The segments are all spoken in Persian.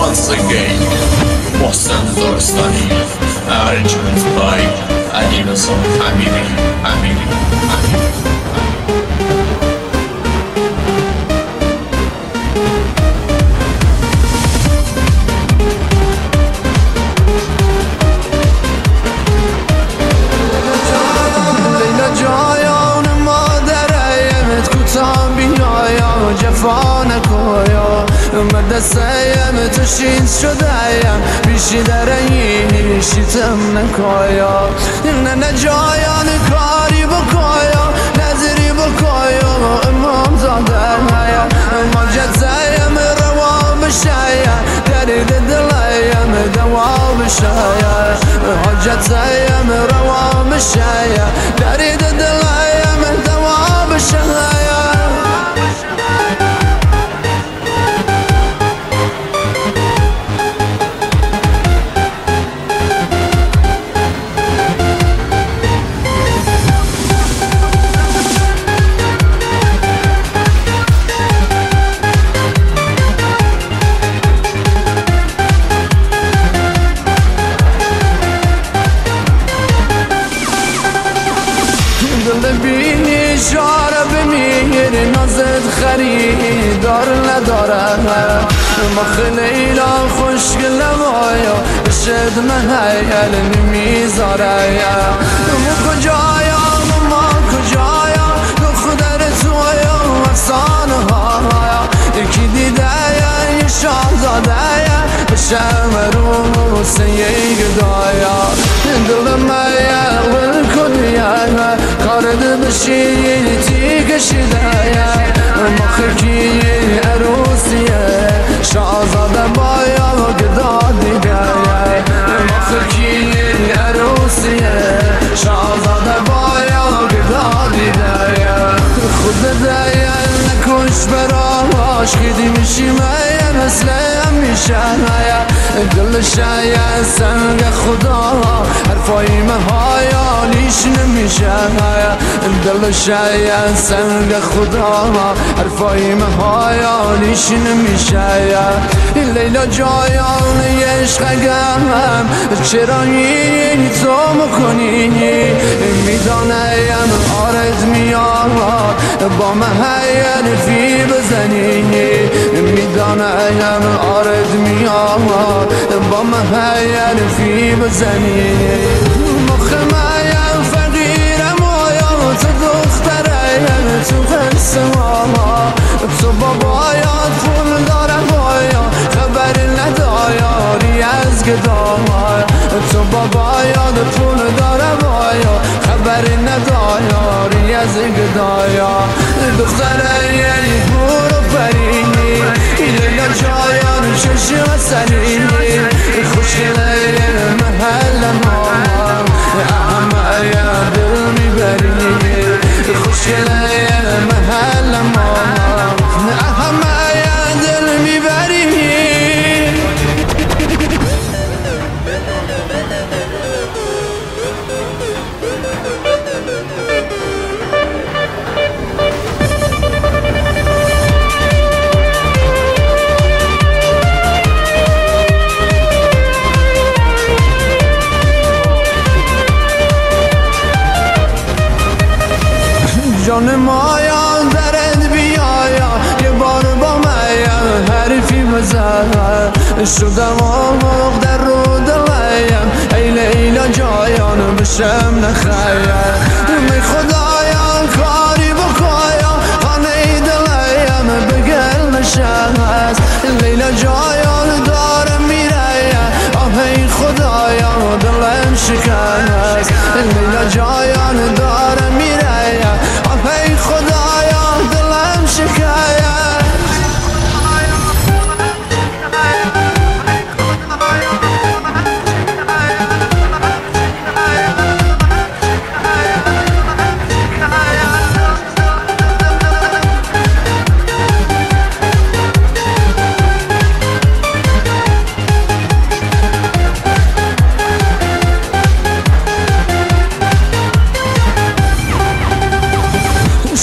Once again محسن زورستانی arrangement by علیرضا امیری جفا نکویا مدرسه‌یم تشید شده‌یم بیشی درنی شیتم نکویا نه جایان کاری بکویا نظری بکویا امام زاده مجزه‌یم روا بشایا درد دلیم دوا بشایا مجزه‌یم روا بشایا درد دلیم دوا بشایا ببینی شاره بمیری نازت خریدار نداره ما خیلیلا خوشگل بایا بشد محیل نمیذاره ما کجایا ما کجایا دختر تویا افسانه ها یکی دیده یه شاهزاده بشم رو سیه گدایا دل مایه ول کنیا کارد بشی تیگ شدایا مخکی عروسیه شاهزاده بایا و گدا دیگایا مخکی عروسیه شاهزاده بایا و گدا دیگایا خود دایا نکش براش کدی میشی مایا مثلم میشه دل شایا سنگ خدا حرفای مهایا لیش نمیشه دل شایا سنگ خدا حرفای مهایا لیش نمیشه لیلا جایان عشقم چرا این تو میکنی میدانم آرد میاد با محیل فی بزنی میدانم آرد میاد با محیل فی بزنی مخمایم فقیرم آیا تو دخترم تو خرسما تو بابایات پول دارم آیا خبر ندایاری از گدای تو بابایات پول دارم آیا خبر ندایاری از گدایا دختره یعنی برو برینی لیلا جایان شش وصلینی خوشگله محل ما اهم دل میبرینی خوشگله محل ما اهم دل میبرینی جان مایا درد بیایا یه بار با مایا حرفی بزن شدم آموق در رو دلیم ای لیلا جایان بشم نخیر می خدایا کاری بکایا خانه دلیم بگل نشست لیلا جایان دارم میره آه ای خدایا دلم شکست لیلا جایان دارم میره ای خدایا دلم شکایت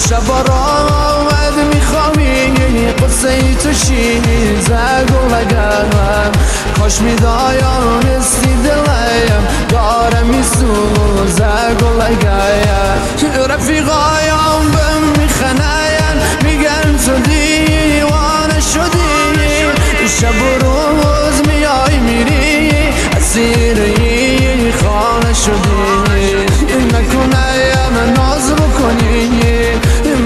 شب را آمد میخوامی قصه تو شیزه گلگم کاش میدایم استی دلیم دارم میسوزه گلگم رفیقایم بهم میخناین میگن تو دیوانه شدی شب و روز میای میری اسیری خانه شدی نکنایم ناز بکنی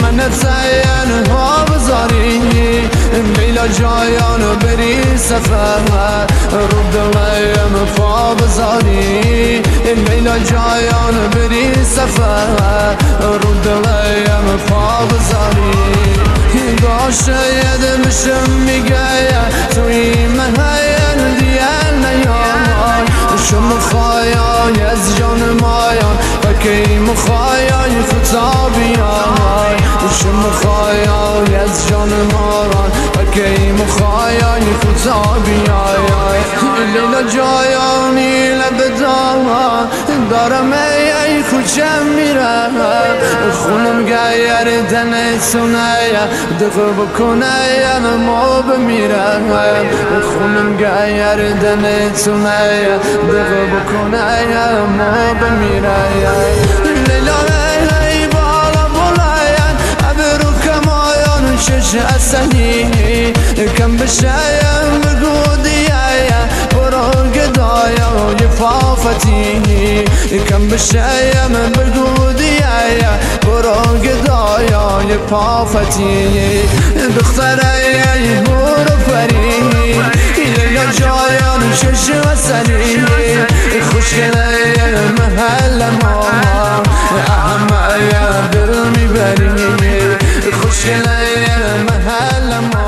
من تنها بذاری لیلا جایانو بری سفر رو دلیم پا بذاری لیلا جایانو بری سفر رو دلیم پا بذاری داشته یه دمشم میگه توی من هین دیل نیام شم خواهی از جان مایان و کی مخواهی خطا بیان شم خواهی از جان مایان و کی مخواهی خطا بیان لیلا جایانی لبدان دارم ای خوشم میرم خونم گیر دنتونه دقه بکنه ما بمیرم خونم گیر دنتونه دقه بکنه ما بمیرم لیلا ای بالا بلاین ابرو کمایان شش اصلی کم بشایم بگو دیایا برو گدایا یه فافتی کم بشایم بگو دیایا برو گدایا یه فافتی دختره برو پری لیلا جایان شش اصلی خوشگله محل ما همه دل میبری خوشگله محل ما